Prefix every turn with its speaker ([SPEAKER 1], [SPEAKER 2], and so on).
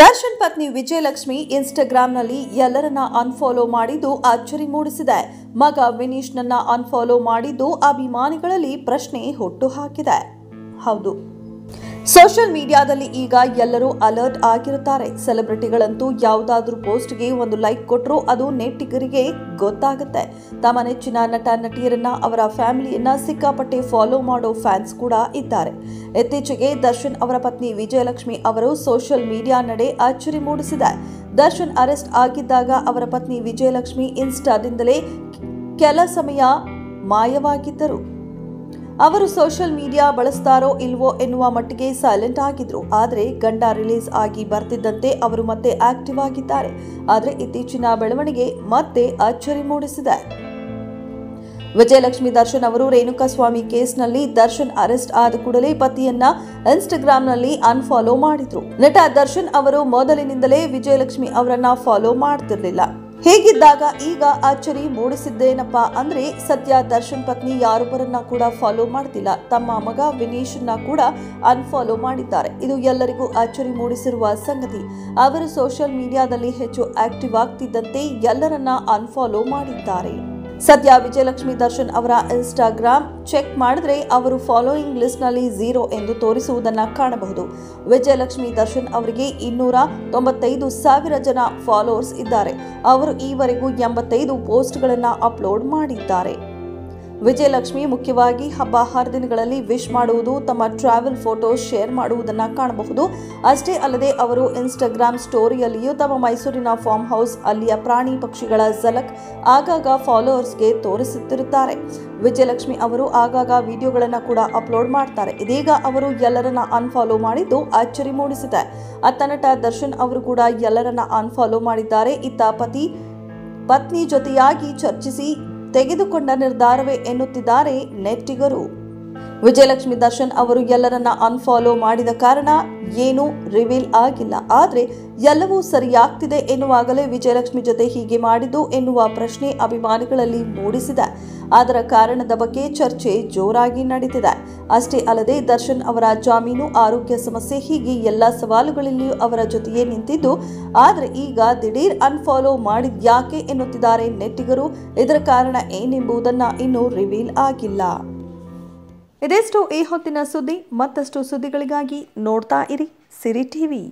[SPEAKER 1] ದರ್ಶನ್ ಪತ್ನಿ ವಿಜಯಲಕ್ಷ್ಮಿ ಇನ್ಸ್ಟಾಗ್ರಾಂನಲ್ಲಿ ಎಲ್ಲರನ್ನ ಅನ್ಫಾಲೋ ಮಾಡಿದ್ದು ಅಚ್ಚರಿ ಮೂಡಿಸಿದೆ. ಮಗ ವಿನೀಶ್ನನ್ನ ಅನ್ಫಾಲೋ ಮಾಡಿದ್ದು ಅಭಿಮಾನಿಗಳಲ್ಲಿ ಪ್ರಶ್ನೆ ಹುಟ್ಟುಹಾಕಿದೆ. ಹೌದು, ಸೋಷಿಯಲ್ ಮೀಡಿಯಾದಲ್ಲಿ ಈಗ ಎಲ್ಲರೂ ಅಲರ್ಟ್ ಆಗಿರುತ್ತಾರೆ. ಸೆಲೆಬ್ರಿಟಿಗಳಂತೂ ಯಾವುದಾದ್ರೂ ಪೋಸ್ಟ್ಗೆ ಒಂದು ಲೈಕ್ ಕೊಟ್ಟರು ಅದು ನೆಟ್ಟಿಗರಿಗೆ ಗೊತ್ತಾಗುತ್ತೆ. ತಮ್ಮ ನೆಚ್ಚಿನ ನಟ ನಟಿಯರನ್ನ, ಅವರ ಫ್ಯಾಮಿಲಿಯನ್ನ ಸಿಕ್ಕಾಪಟ್ಟೆ ಫಾಲೋ ಮಾಡೋ ಫ್ಯಾನ್ಸ್ ಕೂಡ ಇದ್ದಾರೆ. ಇತ್ತೀಚೆಗೆ ದರ್ಶನ್ ಅವರ ಪತ್ನಿ ವಿಜಯಲಕ್ಷ್ಮಿ ಅವರು ಸೋಷಿಯಲ್ ಮೀಡಿಯಾ ನಡೆ ಅಚ್ಚರಿ ಮೂಡಿಸಿದೆ. ದರ್ಶನ್ ಅರೆಸ್ಟ್ ಆಗಿದ್ದಾಗ ಅವರ ಪತ್ನಿ ವಿಜಯಲಕ್ಷ್ಮಿ ಇನ್ಸ್ಟಾದಿಂದಲೇ ಕೆಲ ಸಮಯ ಮಾಯವಾಗಿದ್ದರು. ಅವರು ಸೋಷಿಯಲ್ ಮೀಡಿಯಾ ಬಳಸ್ತಾರೋ ಇಲ್ವೋ ಎನ್ನುವ ಮಟ್ಟಿಗೆ ಸೈಲೆಂಟ್ ಆಗಿದ್ರು. ಆದರೆ ಗಂಡ ರಿಲೀಸ್ ಆಗಿ ಬರ್ತಿದ್ದಂತೆ ಅವರು ಮತ್ತೆ ಆಕ್ಟಿವ್ ಆಗಿದ್ದಾರೆ. ಆದರೆ ಇತ್ತೀಚಿನ ಬೆಳವಣಿಗೆ ಮತ್ತೆ ಅಚ್ಚರಿ ಮೂಡಿಸಿದೆ. ವಿಜಯಲಕ್ಷ್ಮಿ ದರ್ಶನ್ ಅವರು ರೇಣುಕಾಸ್ವಾಮಿ ಕೇಸ್ನಲ್ಲಿ ದರ್ಶನ್ ಅರೆಸ್ಟ್ ಆದ ಕೂಡಲೇ ಪತಿಯನ್ನ ಇನ್ಸ್ಟಾಗ್ರಾಂನಲ್ಲಿ ಅನ್ಫಾಲೋ ಮಾಡಿದ್ರು. ನಟ ದರ್ಶನ್ ಅವರು ಮೊದಲಿನಿಂದಲೇ ವಿಜಯಲಕ್ಷ್ಮಿ ಅವರನ್ನ ಫಾಲೋ ಮಾಡ್ತಿರ್ಲಿಲ್ಲ. ಹೇಗಿದ್ದಾಗ ಈಗ ಅಚ್ಚರಿ ಮೂಡಿಸಿದ್ದೇನಪ್ಪ ಅಂದ್ರೆ, ಸದ್ಯ ದರ್ಶನ್ ಪತ್ನಿ ಯಾರೊಬ್ಬರನ್ನ ಕೂಡ ಫಾಲೋ ಮಾಡ್ತಿಲ್ಲ. ತಮ್ಮ ಮಗ ವಿನೀಶ್ನ ಕೂಡ ಅನ್ಫಾಲೋ ಮಾಡಿದ್ದಾರೆ. ಇದು ಎಲ್ಲರಿಗೂ ಅಚ್ಚರಿ ಮೂಡಿಸಿರುವ ಸಂಗತಿ. ಅವರು ಸೋಷಿಯಲ್ ಮೀಡಿಯಾದಲ್ಲಿ ಹೆಚ್ಚು ಆಕ್ಟಿವ್ ಆಗ್ತಿದ್ದಂತೆ ಎಲ್ಲರನ್ನ ಅನ್ಫಾಲೋ ಮಾಡಿದ್ದಾರೆ. ಸದ್ಯ ವಿಜಯಲಕ್ಷ್ಮಿ ದರ್ಶನ್ ಅವರ ಇನ್ಸ್ಟಾಗ್ರಾಮ್ ಚೆಕ್ ಮಾಡಿದ್ರೆ ಅವರು ಫಾಲೋಯಿಂಗ್ ಲಿಸ್ಟ್ ನಲ್ಲಿ 0 ಎಂದು ತೋರಿಸುವುದನ್ನ ಕಾಣಬಹುದು. ವಿಜಯಲಕ್ಷ್ಮಿ ದರ್ಶನ್ ಅವರಿಗೆ 295,000 ಜನ ಫಾಲೋವರ್ಸ್ ಇದ್ದಾರೆ. ಅವರು ಈವರೆಗೂ 85 ಪೋಸ್ಟ್ಗಳನ್ನು ಅಪ್ಲೋಡ್ ಮಾಡಿದ್ದಾರೆ. ವಿಜಯಲಕ್ಷ್ಮಿ ಮುಖ್ಯವಾಗಿ ಹಬ್ಬ ಹರಿದಿನಗಳಲ್ಲಿ ವಿಶ್ ಮಾಡುವುದು, ತಮ್ಮ ಟ್ರಾವೆಲ್ ಫೋಟೋ ಶೇರ್ ಮಾಡುವುದನ್ನು ಕಾಣಬಹುದು. ಅಷ್ಟೇ ಅಲ್ಲದೆ ಅವರು ಇನ್ಸ್ಟಾಗ್ರಾಮ್ ಸ್ಟೋರಿಯಲ್ಲಿಯೂ ತಮ್ಮ ಮೈಸೂರಿನ ಫಾರ್ಮ್ ಹೌಸ್, ಅಲ್ಲಿಯ ಪ್ರಾಣಿ ಪಕ್ಷಿಗಳ ಝಲಕ್ ಆಗಾಗ ಫಾಲೋವರ್ಸ್ಗೆ ತೋರಿಸುತ್ತಿರುತ್ತಾರೆ. ವಿಜಯಲಕ್ಷ್ಮಿ ಅವರು ಆಗಾಗ ವಿಡಿಯೋಗಳನ್ನು ಕೂಡ ಅಪ್ಲೋಡ್ ಮಾಡ್ತಾರೆ. ಇದೀಗ ಅವರು ಎಲ್ಲರನ್ನ ಅನ್ಫಾಲೋ ಮಾಡಿದ್ದು ಅಚ್ಚರಿ ಮೂಡಿಸಿದೆ. ಅತ್ತ ನಟ ದರ್ಶನ್ ಅವರು ಕೂಡ ಎಲ್ಲರನ್ನ ಅನ್ಫಾಲೋ ಮಾಡಿದ್ದಾರೆ. ಇತ್ತ ಪತ್ನಿ ಜೊತೆಯಾಗಿ ಚರ್ಚಿಸಿ ತೆಗೆದುಕೊಂಡ ನಿರ್ಧಾರವೇ ಎನ್ನುತ್ತಿದ್ದಾರೆ ನೆಟ್ಟಿಗರು. ವಿಜಯಲಕ್ಷ್ಮಿ ದರ್ಶನ್ ಅವರು ಎಲ್ಲರನ್ನ ಅನ್ಫಾಲೋ ಮಾಡಿದ ಕಾರಣ ಏನೂ ರಿವೀಲ್ ಆಗಿಲ್ಲ. ಆದರೆ ಎಲ್ಲವೂ ಸರಿಯಾಗ್ತಿದೆ ಎನ್ನುವಾಗಲೇ ವಿಜಯಲಕ್ಷ್ಮಿ ಜೊತೆ ಹೀಗೆ ಮಾಡಿದ್ದು ಎನ್ನುವ ಪ್ರಶ್ನೆ ಅಭಿಮಾನಿಗಳಲ್ಲಿ ಮೂಡಿಸಿದೆ. ಅದರ ಕಾರಣದ ಬಗ್ಗೆ ಚರ್ಚೆ ಜೋರಾಗಿ ನಡೀತಿದೆ. ಅಷ್ಟೇ ಅಲ್ಲದೆ ದರ್ಶನ್ ಅವರ ಜಾಮೀನು, ಆರೋಗ್ಯ ಸಮಸ್ಯೆ ಹೀಗೆ ಎಲ್ಲ ಸವಾಲುಗಳಲ್ಲಿಯೂ ಅವರ ಜೊತೆಯೇ ನಿಂತಿದ್ದು, ಆದರೆ ಈಗ ದಿಢೀರ್ ಅನ್ಫಾಲೋ ಮಾಡಿದ್ಯಾಕೆ ಎನ್ನುತ್ತಿದ್ದಾರೆ ನೆಟ್ಟಿಗರು. ಇದರ ಕಾರಣ ಏನೆಂಬುದನ್ನು ಇನ್ನೂ ರಿವೀಲ್ ಆಗಿಲ್ಲ. ಇದೆಷ್ಟು ಈ ಹೊತ್ತಿನ ಸುದ್ದಿ. ಮತ್ತಷ್ಟು ಸುದ್ದಿಗಳಿಗಾಗಿ ನೋಡ್ತಾ ಇರಿ ಸಿರಿ ಟಿವಿ.